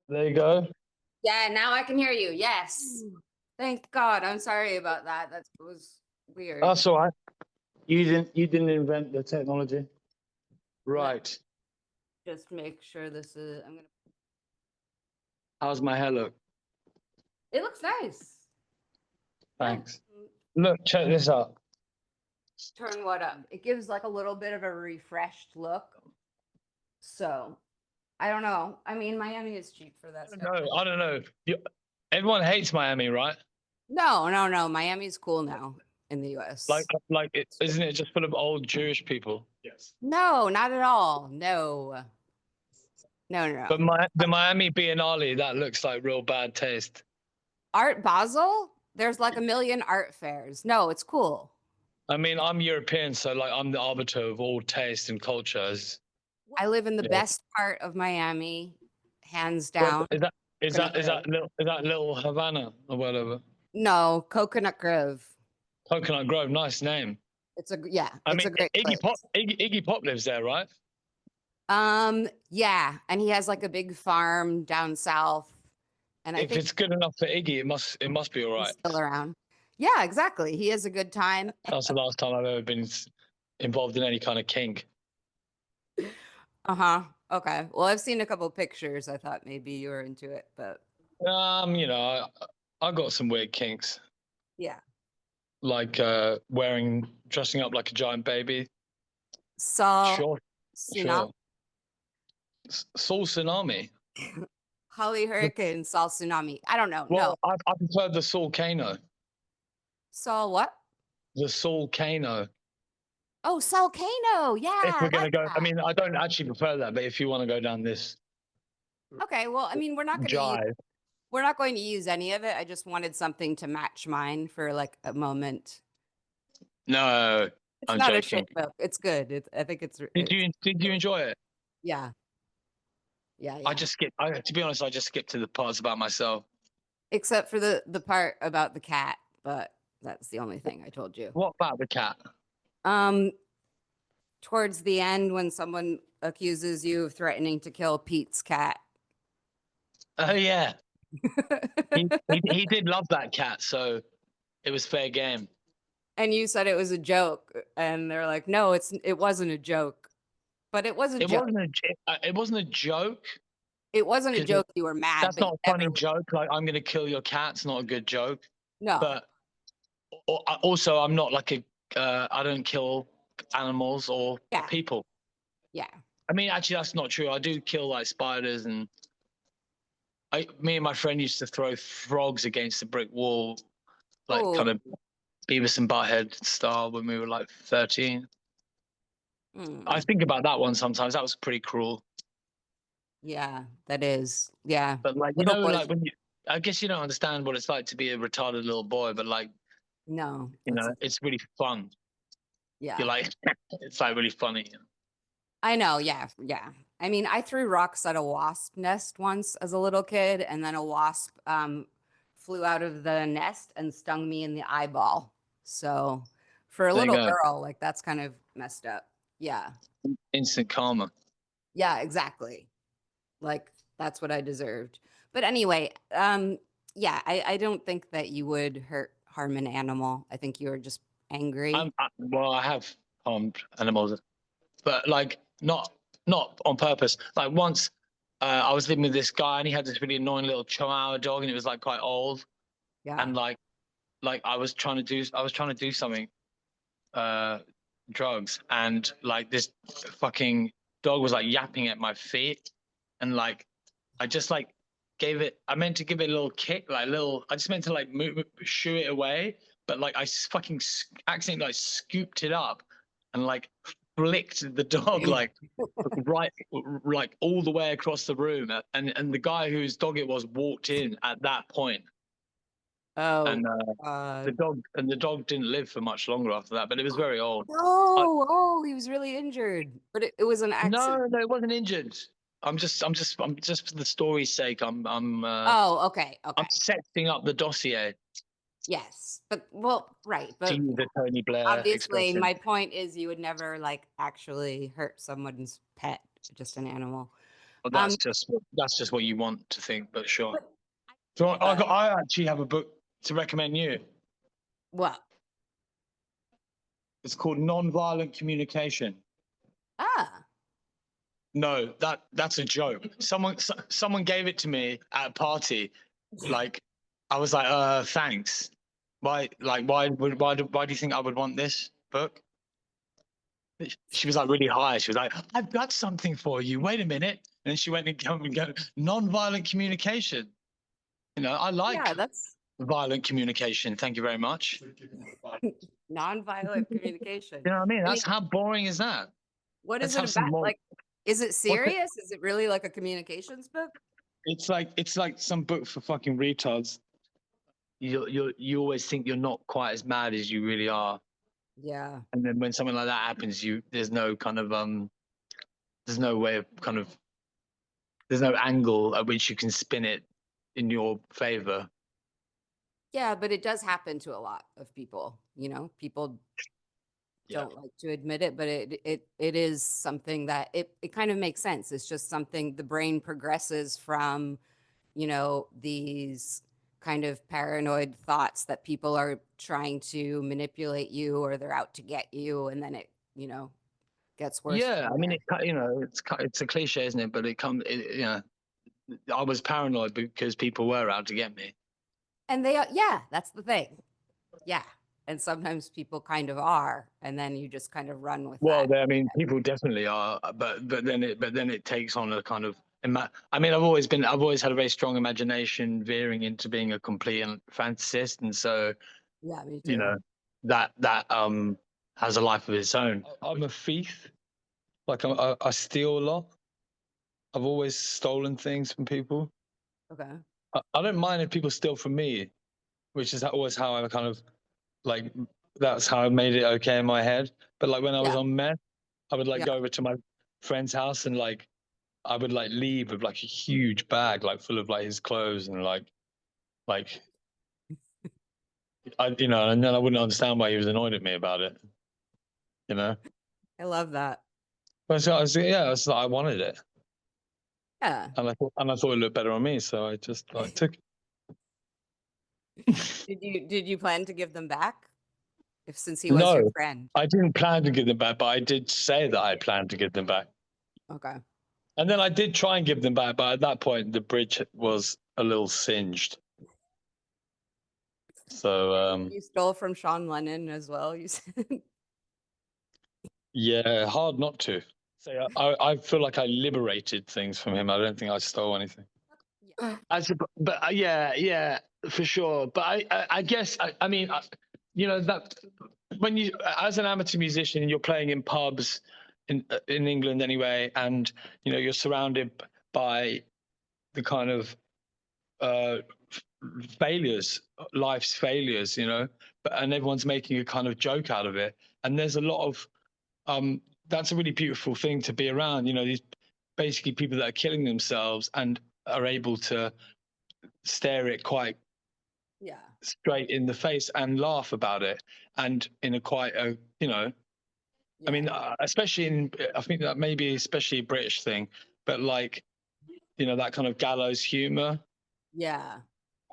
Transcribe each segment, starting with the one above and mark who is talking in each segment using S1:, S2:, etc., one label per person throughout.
S1: There you go.
S2: Yeah, now I can hear you. Yes. Thank God. I'm sorry about that. That was weird.
S1: That's all right. You didn't invent the technology. Right.
S2: Just make sure this is I'm gonna
S1: How's my hair look?
S2: It looks nice.
S1: Thanks. Look, check this out.
S2: Turn what up? It gives like a little bit of a refreshed look. So I don't know. I mean, Miami is cheap for that stuff.
S1: No, I don't know. Everyone hates Miami, right?
S2: No. Miami's cool now in the US.
S1: Isn't it just full of old Jewish people?
S3: Yes.
S2: No, not at all. No. No.
S1: But the Miami Biennale, that looks like real bad taste.
S2: Art Basel? There's like a million art fairs. No, it's cool.
S1: I mean, I'm European, so like I'm the arbiter of all taste and cultures.
S2: I live in the best part of Miami, hands down.
S1: Is that little Havana or whatever?
S2: No, Coconut Grove.
S1: Coconut Grove, nice name.
S2: It's a great
S1: Iggy
S2: place.
S1: Iggy Pop lives there, right?
S2: Yeah, and he has like a big farm down south. And
S1: if it's good enough for Iggy, it must be all right.
S2: Still around. Yeah, exactly. He has a good time.
S1: That's the last time I've ever been involved in any kind of kink.
S2: Okay. Well, I've seen a couple pictures. I thought maybe you were into it, but
S1: I got some weird kinks.
S2: Yeah.
S1: Like dressing up like a giant baby.
S2: Saul.
S1: Sure. Saul Tsunami.
S2: Holly Hurricane, Saul Tsunami. I don't know.
S1: Well, no. I prefer the Saul-cano.
S2: Saul what?
S1: The Saul-cano.
S2: Oh, Saul-cano. Yeah.
S1: If we're going to go, I mean, I don't actually prefer that, but if you want to go down this.
S2: Okay. Well, I mean, we're not going to use any of it. I just wanted something to match mine for like a moment.
S1: No,
S2: it's not joking. A shit book. It's good. I think it's.
S1: Did you enjoy it?
S2: Yeah.
S1: I just skipped. To be honest, I just skipped to the parts about myself.
S2: Except for the part about the cat, but that's the only thing I told you.
S1: What about the cat?
S2: Towards the end, when someone accuses you of threatening to kill Pete's cat.
S1: Oh yeah. he did love that cat, so it was fair game.
S2: And you said it was a joke, and they're like, "No, it wasn't a joke." But it was a joke.
S1: It wasn't a joke.
S2: It wasn't a joke. You were mad.
S1: That's not a funny joke. Like, I'm going to kill your cat's not a good joke.
S2: No.
S1: But also, I'm not like I don't kill animals or people.
S2: Yeah.
S1: I mean, actually, that's not true. I do kill like spiders, and me and my friend used to throw frogs against the brick wall, like kind of Beavis and Butthead style when we were like 13. I think about that one sometimes. That was pretty cruel.
S2: Yeah, that is. Yeah.
S1: But like, like when I guess you don't understand what it's like to be a retarded little boy, but like,
S2: no,
S1: it's really fun.
S2: Yeah.
S1: You're like, it's like really funny.
S2: I know. Yeah. Yeah. I mean, I threw rocks at a wasp nest once as a little kid, and then a wasp flew out of the nest and stung me in the eyeball. So for a little girl, like that's kind of messed up. Yeah.
S1: Instant karma.
S2: Yeah, exactly. Like that's what I deserved. But anyway, yeah, I don't think that you would harm an animal. I think you were just angry.
S1: Well, I have harmed animals, but like not on purpose. Like once I was living with this guy and he had this really annoying little Chihuahua dog and it was like quite old.
S2: Yeah.
S1: And like I was trying to do something, drugs, and like this fucking dog was like yapping at my feet, and like I just like I meant to give it a little kick, I just meant to like shoo it away, but like I fucking accidentally like scooped it up and like flicked the dog like right like all the way across the room, and the guy whose dog it was walked in at that point.
S2: Oh,
S1: and the dog didn't live for much longer after that, but it was very old.
S2: Oh, he was really injured, but it was an accident.
S1: No, it wasn't injured. I'm just for the story's sake. I'm
S2: oh, okay.
S1: I'm setting up the dossier.
S2: Yes, but right, but
S1: to use the Tony Blair
S2: obviously
S1: expression.
S2: My point is you would never like actually hurt someone's pet, just an animal.
S1: Well,
S2: Um,
S1: that's just what you want to think, but sure.
S2: but,
S1: So
S2: uh,
S1: I actually have a book to recommend you.
S2: what?
S1: It's called Nonviolent Communication.
S2: Ah,
S1: No, that's a joke. Someone gave it to me at a party. Like, I was like, thanks. Why? Like, why do you think I would want this book? She was like really high. She was like, I've got something for you. Wait a minute. And then she went and go nonviolent communication. I like
S2: yeah, that's
S1: violent communication. Thank you very much.
S2: nonviolent communication.
S1: You know what I mean?
S2: I mean,
S1: How boring is that?
S2: what is
S1: Let's
S2: it
S1: have some
S2: about?
S1: more.
S2: Like, is it
S1: What's it?
S2: serious? Is it really like a communications book?
S1: It's like some book for fucking retards. You always think you're not quite as mad as you really are,
S2: Yeah.
S1: and then when something like that happens, there's no kind of there's no way of kind of there's no angle at which you can spin it in your favor.
S2: Yeah, but it does happen to a lot of people. People
S1: Yeah.
S2: don't like to admit it, but it is something that it kind of makes sense. It's just something the brain progresses from, these kind of paranoid thoughts that people are trying to manipulate you or they're out to get you, and then it, gets worse
S1: Yeah,
S2: from
S1: I mean,
S2: there.
S1: it's a cliche, isn't it? But I was paranoid because people were out to get me.
S2: And yeah, that's the thing. Yeah. And sometimes people kind of are, and then you just kind of run with
S1: Well,
S2: that.
S1: I mean, people definitely are, but then it takes on a kind of. I mean, I've always had a very strong imagination, veering into being a complete fantasist, and so
S2: Yeah, me
S1: you
S2: too.
S1: know that has a life of its own. I'm a thief. Like I steal a lot. I've always stolen things from people.
S2: Okay.
S1: I don't mind if people steal from me, which is always how I kind of like. That's how I made it okay in my head. But like when I was
S2: Yeah.
S1: on meth, I would like
S2: Yeah.
S1: go over to my friend's house and like I would like leave with like a huge bag like full of like his clothes and like and then I wouldn't understand why he was annoyed at me about it. You know.
S2: I love that.
S1: But so I was like, I wanted it,
S2: Yeah.
S1: and I thought it looked better on me, so I just like took it.
S2: Did you plan to give them back? Since he was your
S1: No,
S2: friend.
S1: I didn't plan to give them back, but I did say that I planned to give them back.
S2: Okay.
S1: And then I did try and give them back, but at that point the bridge was a little singed. So
S2: You stole from Sean Lennon as well, you said.
S1: yeah, hard not to. So I feel like I liberated things from him. I don't think I stole anything.
S2: Yeah.
S1: But yeah, for sure. But I guess I mean, that when you as an amateur musician, you're playing in pubs in England anyway, and you're surrounded by the kind of uh, failures, life's failures, and everyone's making a kind of joke out of it, and there's a lot of that's a really beautiful thing to be around. These basically people that are killing themselves and are able to stare it quite
S2: Yeah.
S1: straight in the face and laugh about it, and in a quite a I mean, especially I think that maybe especially a British thing, but like that kind of gallows humor.
S2: Yeah.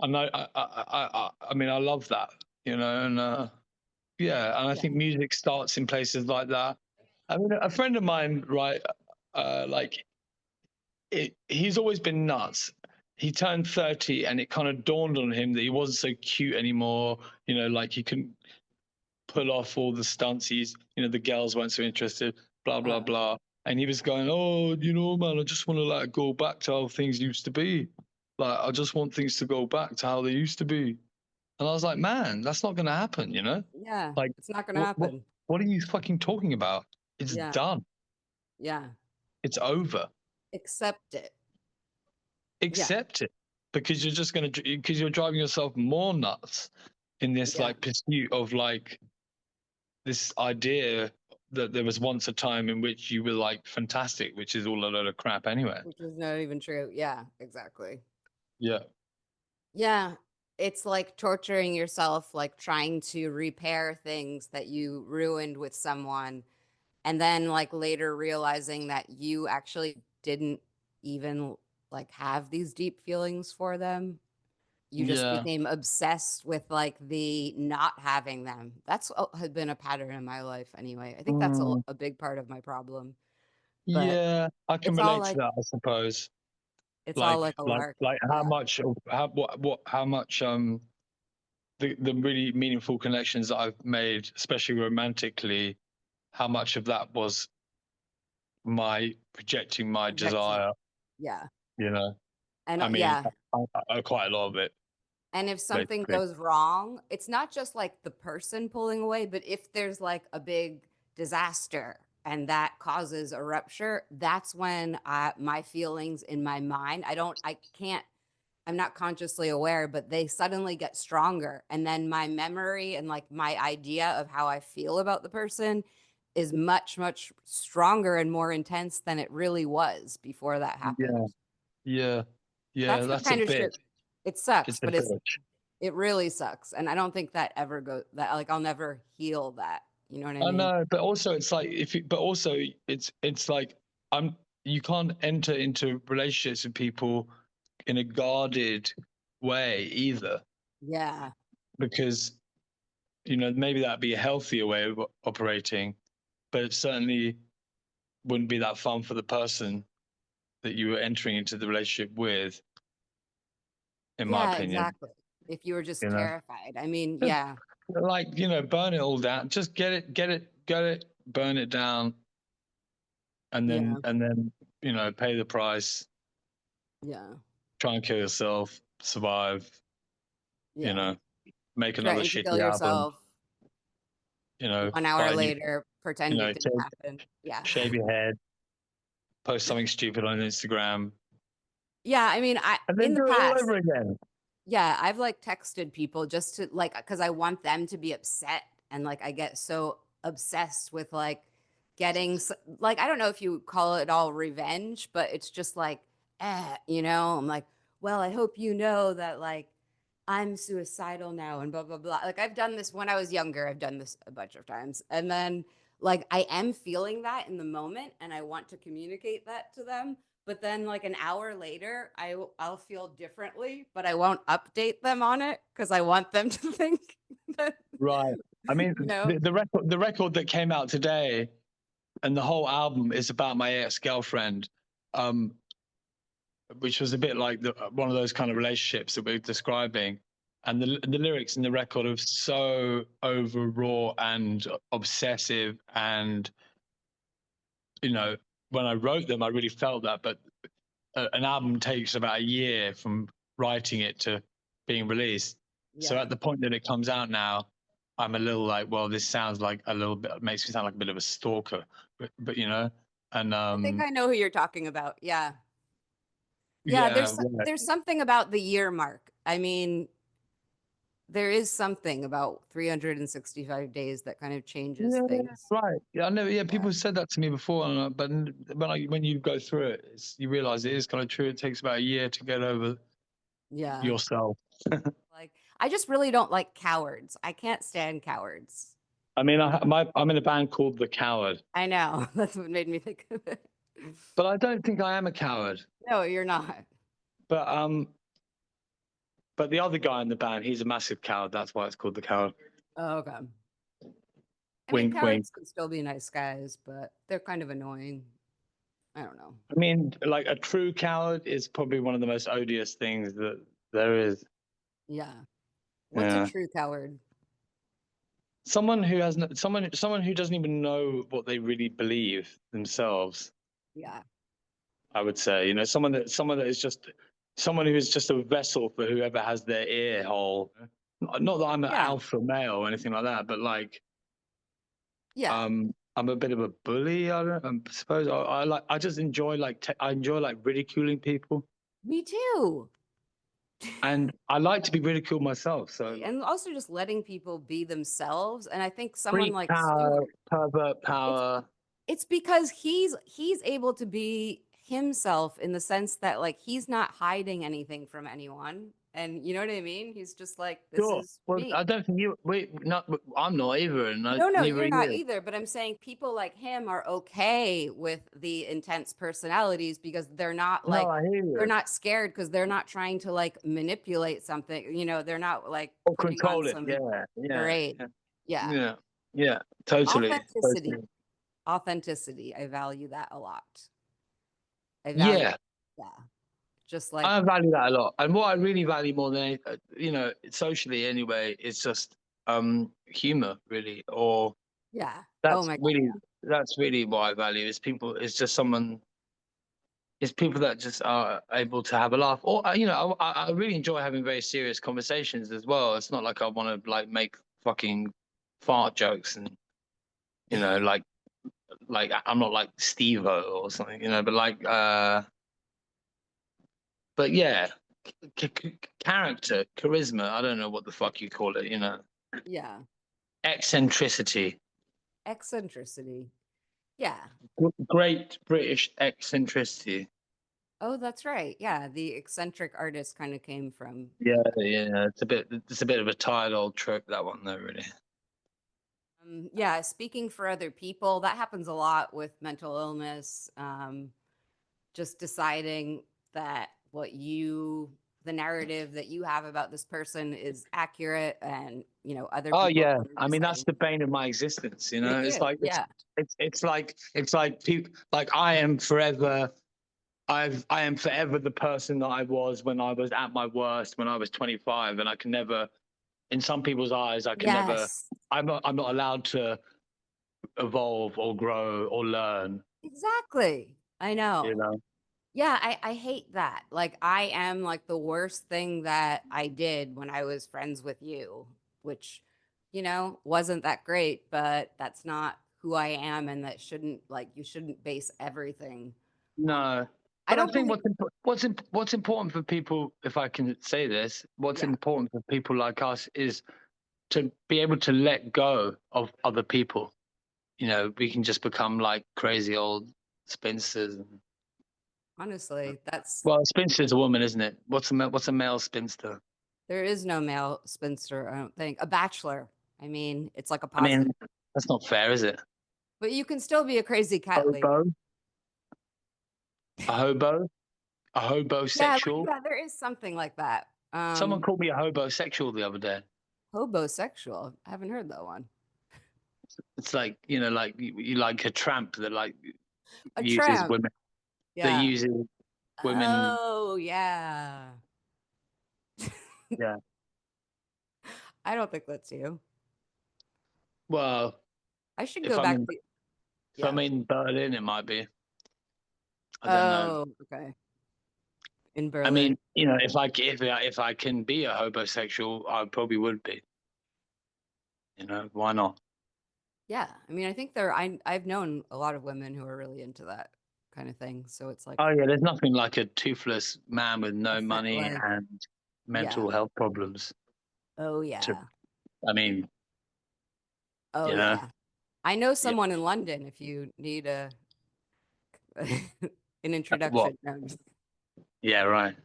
S1: I mean, I love that, and yeah, and I
S2: Yeah.
S1: think music starts in places like that. I mean, a friend of mine, right, like he's always been nuts. He turned 30 and it kind of dawned on him that he wasn't so cute anymore. Like he couldn't pull off all the stunts. The girls weren't so interested, blah, blah, blah. And he was going, oh, man, I just want to like go back to how things used to be. Like, I just want things to go back to how they used to be. And I was like, man, that's not going to happen,
S2: Yeah.
S1: Like,
S2: It's not gonna
S1: what,
S2: happen.
S1: what are you fucking talking about? It's
S2: Yeah.
S1: done.
S2: Yeah.
S1: It's over.
S2: Accept it.
S1: Accept it, because you're driving yourself more nuts in this
S2: Yeah.
S1: like pursuit of like this idea that there was once a time in which you were like fantastic, which is all a load of crap anyway.
S2: Which is not even true. Yeah, exactly.
S1: Yeah.
S2: Yeah. It's like torturing yourself, like trying to repair things that you ruined with someone, and then like later realizing that you actually didn't even like have these deep feelings for them. You just
S1: Yeah.
S2: became obsessed with like the not having them. That's had been a pattern in my life anyway. I think that's
S1: Mm.
S2: a big part of my problem. But
S1: Yeah, I can
S2: it's all
S1: relate to
S2: like
S1: that, I suppose.
S2: it's all like a lark.
S1: Like how
S2: Yeah.
S1: much of how much the really meaningful connections that I've made, especially romantically, how much of that was my projecting my
S2: Projection.
S1: desire,
S2: Yeah.
S1: you know?
S2: And
S1: I mean,
S2: yeah.
S1: quite a lot of it,
S2: And if something
S1: basically.
S2: goes wrong, it's not just like the person pulling away, but if there's like a big disaster and that causes a rupture, that's when my feelings in my mind, I'm not consciously aware, but they suddenly get stronger. And then my memory and like my idea of how I feel about the person is much, much stronger and more intense than it really was before that happened.
S1: Yeah, yeah, yeah,
S2: That's the
S1: that's a
S2: kind of shit.
S1: bitch.
S2: It
S1: It's
S2: sucks,
S1: a
S2: but
S1: bitch.
S2: it really sucks. And I don't think that ever goes that like I'll never heal that. You know what I
S1: I
S2: mean?
S1: know, but also it's like but also it's like you can't enter into relationships with people in a guarded way either,
S2: Yeah.
S1: because maybe that'd be a healthier way of operating, but it certainly wouldn't be that fun for the person that you were entering into the relationship with, in my
S2: Yeah,
S1: opinion.
S2: exactly. If you were just
S1: You know,
S2: terrified. I mean,
S1: just
S2: yeah.
S1: like burn it all down. Just get it, burn it down, and
S2: Yeah.
S1: then pay the price.
S2: Yeah.
S1: Try and kill yourself, survive. You
S2: Yeah.
S1: know, make another
S2: Threaten to kill
S1: shitty album.
S2: yourself.
S1: You know,
S2: 1 hour
S1: buy a new.
S2: later, pretend it didn't happen. Yeah.
S1: Shave your head, post something stupid on Instagram,
S2: Yeah. I mean,
S1: and then
S2: in the
S1: do it all
S2: past,
S1: over again.
S2: yeah, I've like texted people just to like, because I want them to be upset. And like, I get so obsessed with like getting, like, I don't know if you call it all revenge, but it's just like, I'm like, well, I hope you know that like I'm suicidal now and blah, blah, blah. Like, I've done this when I was younger. I've done this a bunch of times. And then like, I am feeling that in the moment and I want to communicate that to them. But then like an hour later, I'll feel differently, but I won't update them on it because I want them to think that,
S1: Right. I mean,
S2: you know.
S1: the record that came out today, and the whole album is about my ex-girlfriend, which was a bit like one of those kind of relationships that we're describing. And the lyrics in the record are so over raw and obsessive, and when I wrote them, I really felt that. But an album takes about a year from writing it to being released. So
S2: Yeah.
S1: at the point that it comes out now, I'm a little like, well, this sounds like a little bit, makes me sound like a bit of a stalker, but and
S2: I think I know who you're talking about. Yeah. Yeah,
S1: yeah, right.
S2: there's something about the year mark. I mean, there is something about 365 days that kind of changes
S1: Yeah,
S2: things.
S1: right. Yeah, I know. Yeah,
S2: Yeah.
S1: people said that to me before, but when you go through it, you realize it is kind of true. It takes about a year to get over
S2: Yeah.
S1: yourself.
S2: Like, I just really don't like cowards. I can't stand cowards.
S1: I mean, I'm in a band called The Coward,
S2: I know. That's what made me think of it.
S1: but I don't think I am a coward.
S2: No, you're not.
S1: But the other guy in the band, he's a massive coward. That's why it's called The Coward.
S2: Oh, okay. I mean,
S1: Wink, wink.
S2: cowards can still be nice guys, but they're kind of annoying. I don't know.
S1: I mean, like a true coward is probably one of the most odious things that there is.
S2: Yeah. What's a
S1: Yeah.
S2: true coward?
S1: Someone who has someone who doesn't even know what they really believe themselves.
S2: Yeah.
S1: I would say, someone that is just someone who is just a vessel for whoever has their ear hole. Not that I'm an
S2: Yeah.
S1: alpha male or anything like that, but like,
S2: Yeah.
S1: I'm a bit of a bully. I suppose I just enjoy I enjoy like ridiculing people,
S2: Me too.
S1: and I like to be ridiculed myself. So
S2: And also just letting people be themselves. And I think someone
S1: freak
S2: like
S1: power,
S2: Stuart,
S1: pervert
S2: it's
S1: power.
S2: it's because he's able to be himself in the sense that like he's not hiding anything from anyone. And you know what I mean? He's just like, this
S1: Sure.
S2: is
S1: Well,
S2: me.
S1: I don't think I'm not either, and
S2: No,
S1: neither are
S2: you're not
S1: you.
S2: either. But I'm saying people like him are okay with the intense personalities because they're not
S1: No,
S2: like,
S1: I hear
S2: they're
S1: you.
S2: not scared because they're not trying to like manipulate something. You know, they're not like
S1: Or
S2: putting on
S1: control it.
S2: some
S1: Yeah, yeah,
S2: charade.
S1: yeah,
S2: Yeah.
S1: yeah, yeah. Totally.
S2: Authenticity.
S1: Totally.
S2: Authenticity. I value that a lot. I value,
S1: Yeah,
S2: yeah. Just like,
S1: I value that a lot. And what I really value more than socially anyway, is just humor, really. Or
S2: yeah. Oh
S1: that's
S2: my God.
S1: really that's really what I value. Is people. It's just someone. It's people that just are able to have a laugh. Or I really enjoy having very serious conversations as well. It's not like I want to like make fucking fart jokes and like I'm not like Steve-O or something, but like but yeah, character, charisma, I don't know what the fuck you call it,
S2: Yeah.
S1: eccentricity.
S2: Eccentricity. Yeah.
S1: Great British eccentricity.
S2: Oh, that's right. Yeah. The eccentric artist kind of came from.
S1: Yeah, yeah, it's a bit of a tired old trope, that one though, really.
S2: Yeah. Speaking for other people, that happens a lot with mental illness. Just deciding that the narrative that you have about this person is accurate, and other
S1: Oh
S2: people
S1: yeah,
S2: are
S1: I mean that's
S2: deciding
S1: the bane of my existence.
S2: me
S1: It's
S2: too.
S1: like
S2: Yeah.
S1: it's like people like I am forever. I am forever the person that I was when I was at my worst, when I was 25, and I can never, in some people's eyes, I can never.
S2: Yes.
S1: I'm not allowed to evolve or grow or learn.
S2: Exactly. I
S1: You
S2: know.
S1: know.
S2: Yeah, I hate that. Like I am like the worst thing that I did when I was friends with you, which, wasn't that great, but that's not who I am, and that shouldn't like you shouldn't base everything on.
S1: No,
S2: I
S1: but I
S2: don't
S1: think
S2: believe.
S1: what's important for people, if I can say this, what's
S2: Yeah.
S1: important for people like us is to be able to let go of other people. We can just become like crazy old spinsters.
S2: Honestly, that's
S1: Well, a spinster's a woman, isn't it? What's a male spinster?
S2: there is no male spinster, I don't think. A bachelor. I mean, it's like a
S1: I mean,
S2: positive.
S1: that's not fair, is it?
S2: But you can still be a crazy cat lady.
S1: Hobo, a hobo, a
S2: Yeah,
S1: hobosexual.
S2: yeah, there is something like that.
S1: Someone called me a hobosexual the other day.
S2: Hobosexual. I haven't heard that one.
S1: It's like like you like a tramp that like
S2: A
S1: uses
S2: tramp.
S1: women, that
S2: Yeah.
S1: uses women.
S2: Oh, yeah.
S1: Yeah.
S2: I don't think that's you.
S1: Well,
S2: I should
S1: if
S2: go
S1: I'm
S2: back
S1: in
S2: to,
S1: if I'm
S2: yeah.
S1: in Berlin, it might be. I don't know.
S2: Oh, okay. In
S1: I
S2: Berlin.
S1: mean, if I can be a hobosexual, I probably would be. Why not?
S2: Yeah. I mean, I think I've known a lot of women who are really into that kind of thing. So it's like
S1: Oh yeah, there's nothing like a toothless man with
S2: a
S1: no
S2: fit
S1: money
S2: life.
S1: and
S2: Yeah.
S1: mental health problems.
S2: Oh,
S1: To,
S2: yeah.
S1: I mean,
S2: Oh,
S1: you know,
S2: yeah. I know
S1: yeah.
S2: someone in London if you need an
S1: What?
S2: introduction. No,
S1: Yeah, right.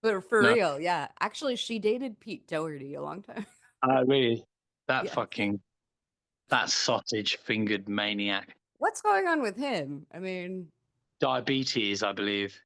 S2: but for
S1: No,
S2: real, yeah. Actually, she dated Pete Doherty a long time.
S1: I really that
S2: Yes.
S1: fucking that sausage fingered maniac.
S2: What's going on with him? I mean,
S1: Diabetes, I believe.